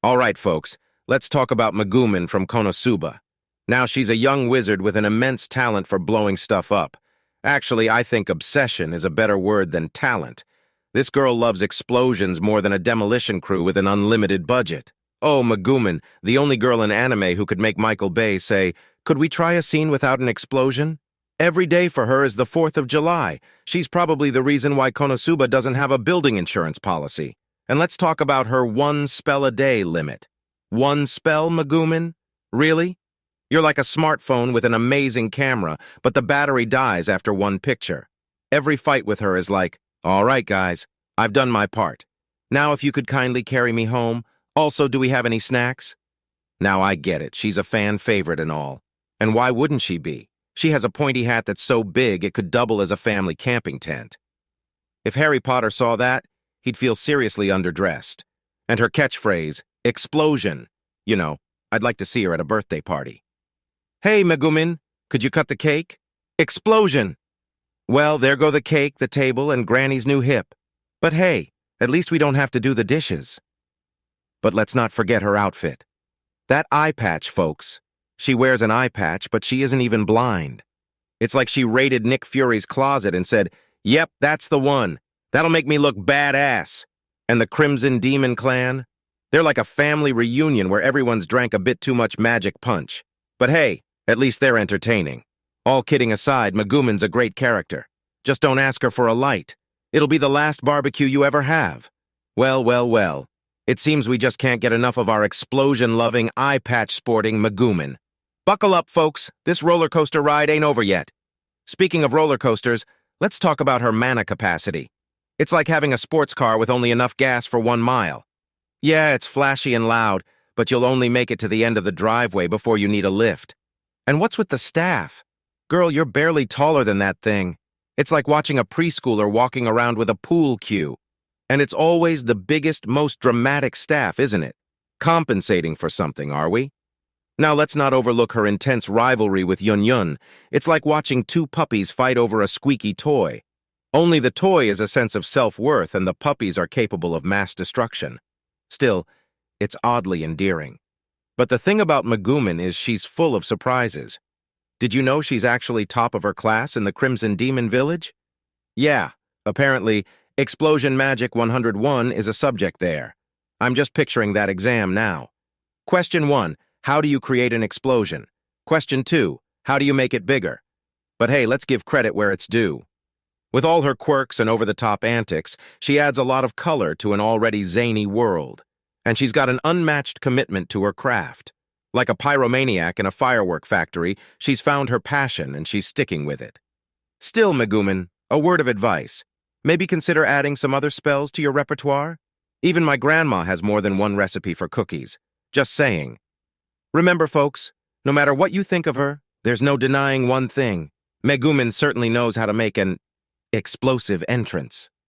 All right, folks, let's talk about Megumin from Konosuba. Now, she's a young wizard with an immense talent for blowing stuff up. Actually, I think obsession is a better word than talent. This girl loves explosions more than a demolition crew with an unlimited budget. Oh, Megumin, the only girl in anime who could make Michael Bay say, "Could we try a scene without an explosion?" Every day for her is the 4th of July. She's probably the reason why Konosuba doesn't have a building insurance policy. And let's talk about her one spell a day limit. One spell, Megumin? Really? You're like a smartphone with an amazing camera, but the battery dies after one picture. Every fight with her is like, "All right, guys, I've done my part. Now if you could kindly carry me home. Also, do we have any snacks?" Now I get it, she's a fan favorite and all. And why wouldn't she be? She has a pointy hat that's so big it could double as a family camping tent. If Harry Potter saw that, he'd feel seriously underdressed. And her catchphrase, "explosion." You know, I'd like to see her at a birthday party. "Hey, Megumin, could you cut the cake?" "Explosion!" Well, there go the cake, the table, and Granny's new hip. But hey, at least we don't have to do the dishes. But let's not forget her outfit. That eye patch, folks. She wears an eye patch, but she isn't even blind. It's like she raided Nick Fury's closet and said, "Yep, that's the one. That'll make me look badass." And the Crimson Demon Clan? They're like a family reunion where everyone's drank a bit too much magic punch. But hey, at least they're entertaining. All kidding aside, Megumin's a great character. Just don't ask her for a light. It'll be the last barbecue you ever have. Well, well, well. It seems we just can't get enough of our explosion-loving, eye patch-sporting Megumin. Buckle up, folks. This roller coaster ride ain't over yet. Speaking of roller coasters, let's talk about her mana capacity. It's like having a sports car with only enough gas for 1 mile. Yeah, it's flashy and loud, but you'll only make it to the end of the driveway before you need a lift. And what's with the staff? Girl, you're barely taller than that thing. It's like watching a preschooler walking around with a pool cue. And it's always the biggest, most dramatic staff, isn't it? Compensating for something, are we? Now let's not overlook her intense rivalry with Yun Yun. It's like watching 2 puppies fight over a squeaky toy. Only the toy is a sense of self-worth and the puppies are capable of mass destruction. Still, it's oddly endearing. But the thing about Megumin is she's full of surprises. Did you know she's actually top of her class in the Crimson Demon Village? Yeah, apparently, Explosion Magic 101 is a subject there. I'm just picturing that exam now. Question 1, how do you create an explosion? Question 2, how do you make it bigger? But hey, let's give credit where it's due. With all her quirks and over-the-top antics, she adds a lot of color to an already zany world. And she's got an unmatched commitment to her craft. Like a pyromaniac in a firework factory, she's found her passion and she's sticking with it. Still, Megumin, a word of advice. Maybe consider adding some other spells to your repertoire? Even my grandma has more than one recipe for cookies. Just saying. Remember, folks, no matter what you think of her, there's no denying one thing. Megumin certainly knows how to make an explosive entrance.